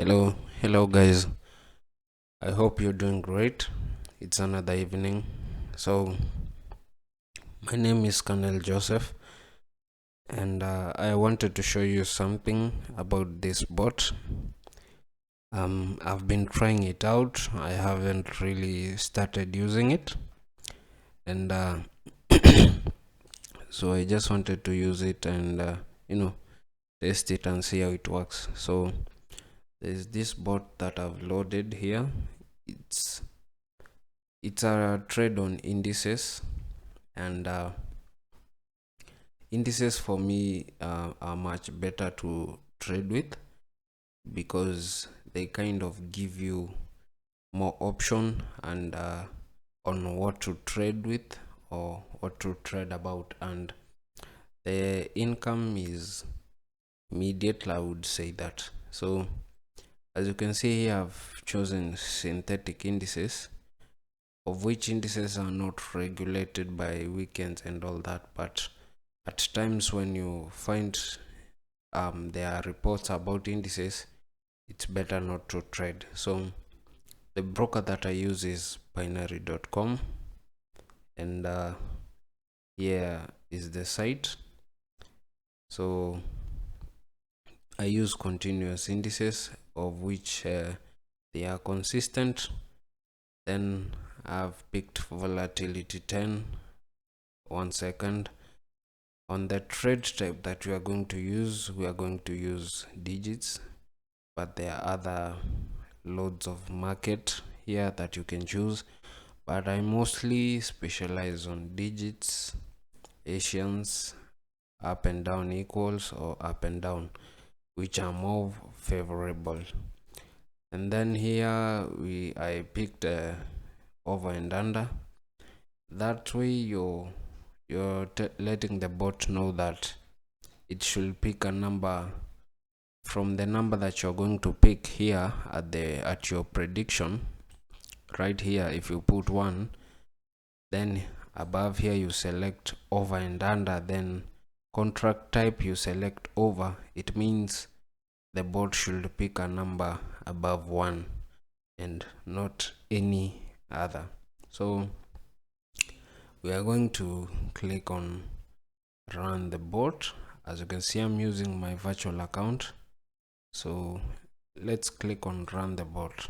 Hello guys. I hope you're doing great. It's another evening. So, my name is Colonel Joseph, and I wanted to show you something about this bot. I've been trying it out. I haven't really started using it, and so I just wanted to use it and you know test it and see how it works. So, there's this bot that I've loaded here. It's it's a trade on indices, and indices for me are much better to trade with because they kind of give you more option and on what to trade with or what to trade about, and the income is immediate, I would say that. So as you can see here, I've chosen synthetic indices, of which indices are not regulated by weekends and all that, but at times when you find there are reports about indices, it's better not to trade. So the broker that I use is binary.com, and here is the site. So I use continuous indices, of which they are consistent. Then I've picked volatility 10. 1 second. On the trade type that we are going to use, we are going to use digits, but there are other loads of market here that you can choose, but I mostly specialize on digits, Asians, up and down equals, or up and down, which are more favorable. And then here I picked over and under. That way you're letting the bot know that it should pick a number from the number that you're going to pick here at your prediction. Right here, if you put 1, then above here you select over and under, then contract type you select over. It means the bot should pick a number above 1 and not any other. So we are going to click on run the bot. As you can see, I'm using my virtual account, so let's click on run the bot.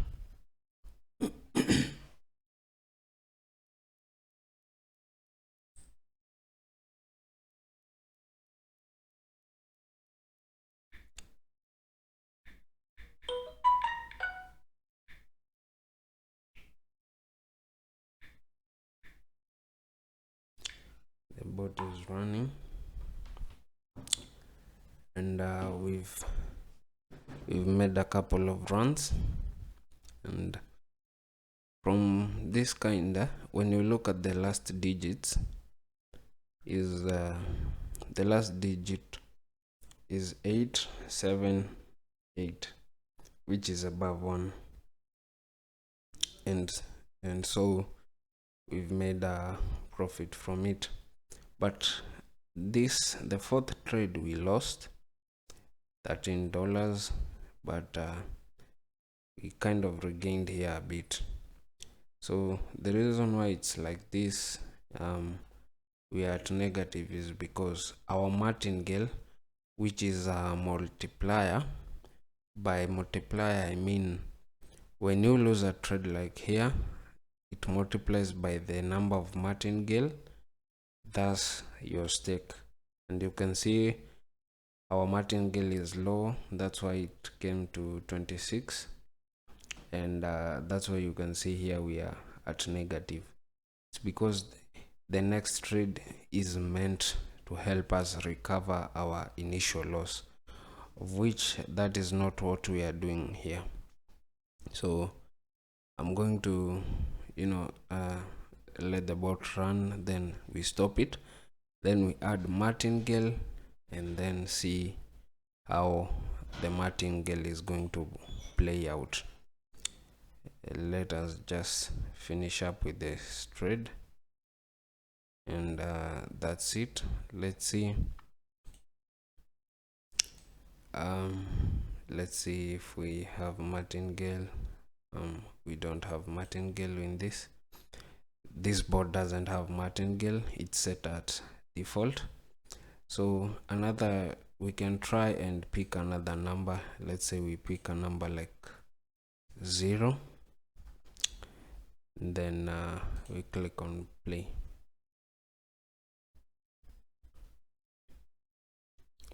The bot is running, and we've made a couple of runs, and from this kind, when you look at the last digits, is the last digit is 878, which is above 1, and so we've made a profit from it. But the fourth trade, we lost $13, but we kind of regained here a bit. So the reason why it's like this, we are at negative, is because our martingale, which is a multiplier. By multiplier I mean when you lose a trade like here, it multiplies by the number of martingale, thus your stake. And you can see our martingale is low, that's why it came to 26, and that's why you can see here we are at negative. It's because the next trade is meant to help us recover our initial loss, of which that is not what we are doing here. So I'm going to let the bot run, then we stop it, then we add martingale, and then see how the martingale is going to play out. Let us just finish up with this trade, and that's it. Let's see. let's see if we have martingale. We don't have martingale in this board doesn't have martingale, it's set at default. So another, we can try and pick another number. Let's say we pick a number like 0, then we click on play.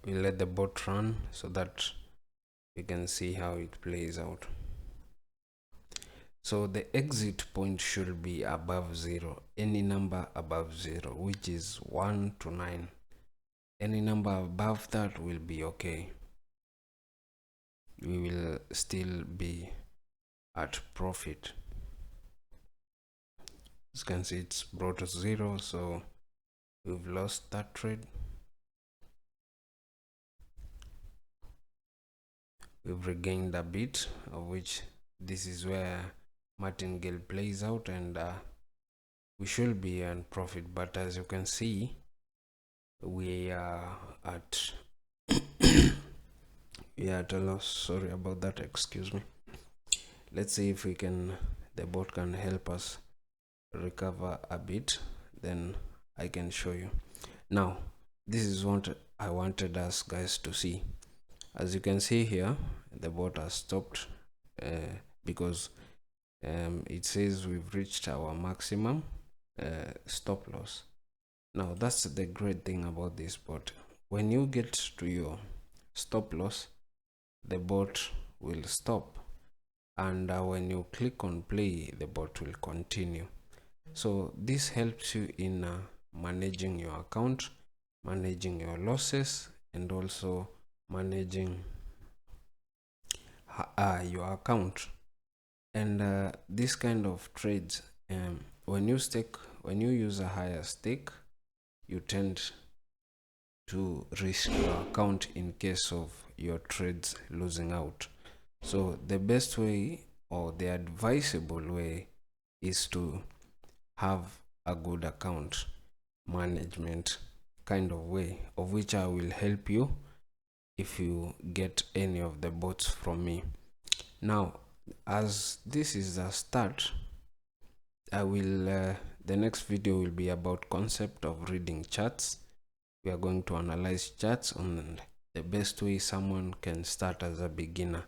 We let the bot run so that we can see how it plays out. So the exit point should be above 0, any number above 0, which is 1 to 9. Any number above that will be okay. We will still be at profit. As you can see, it's brought us 0, so we've lost that trade. We've regained a bit, of which this is where martingale plays out, and we should be on profit. But as you can see, we are at we are at a loss. Sorry about that, excuse me. Let's see if we can, the bot can help us recover a bit, then I can show you. Now this is what I wanted us guys to see. As you can see here, the bot has stopped because it says we've reached our maximum stop loss. Now that's the great thing about this bot. When you get to your stop loss, the bot will stop, and when you click on play, the bot will continue. So this helps you in managing your account, managing your losses, and also managing your account. And this kind of trades, when you use a higher stake, you tend to risk your account in case of your trades losing out. So the best way, or the advisable way, is to have a good account management kind of way, of which I will help you if you get any of the bots from me. Now, as this is a start, I will the next video will be about concept of reading charts. We are going to analyze charts on the best way someone can start as a beginner.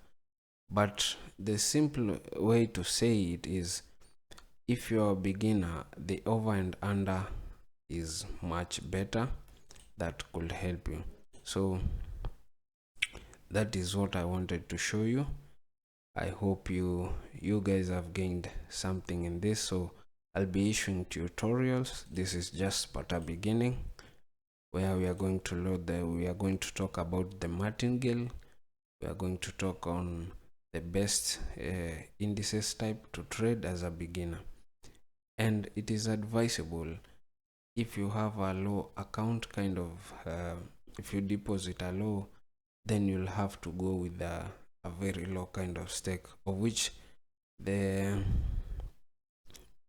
But the simple way to say it is, if you're a beginner, the over and under is much better. That could help you. So that is what I wanted to show you. I hope you guys have gained something in this. So I'll be issuing tutorials. This is just but a beginning, where we are going to we are going to talk about the martingale. We are going to talk on the best indices type to trade as a beginner. And it is advisable, if you have a low account, kind of if you deposit a low, then you'll have to go with a very low kind of stake, of which the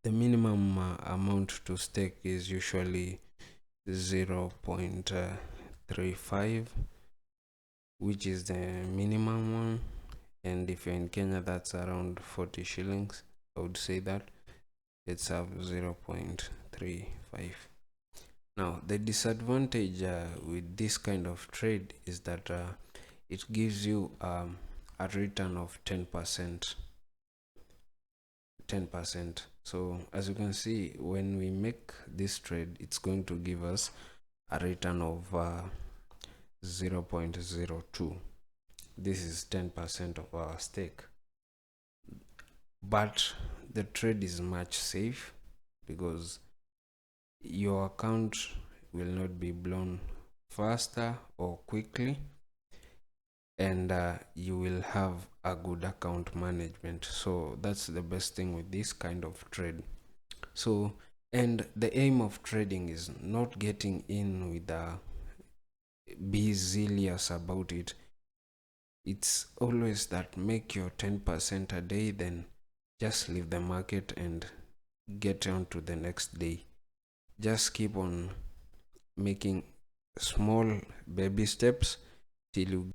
minimum amount to stake is usually 0.35, which is the minimum one. And if you're in Kenya, that's around 40 shillings. I would say that let's have 0.35. Now the disadvantage with this kind of trade is that it gives you a return of 10%. So as you can see, when we make this trade, it's going to give us a return of 0.02. This is 10% of our stake, but the trade is much safe because your account will not be blown faster or quickly, and you will have a good account management. So that's the best thing with this kind of trade. So, and the aim of trading is not getting in with be zealous about it. It's always that make your 10% a day, then just leave the market and get on to the next day. Just keep on making small baby steps till you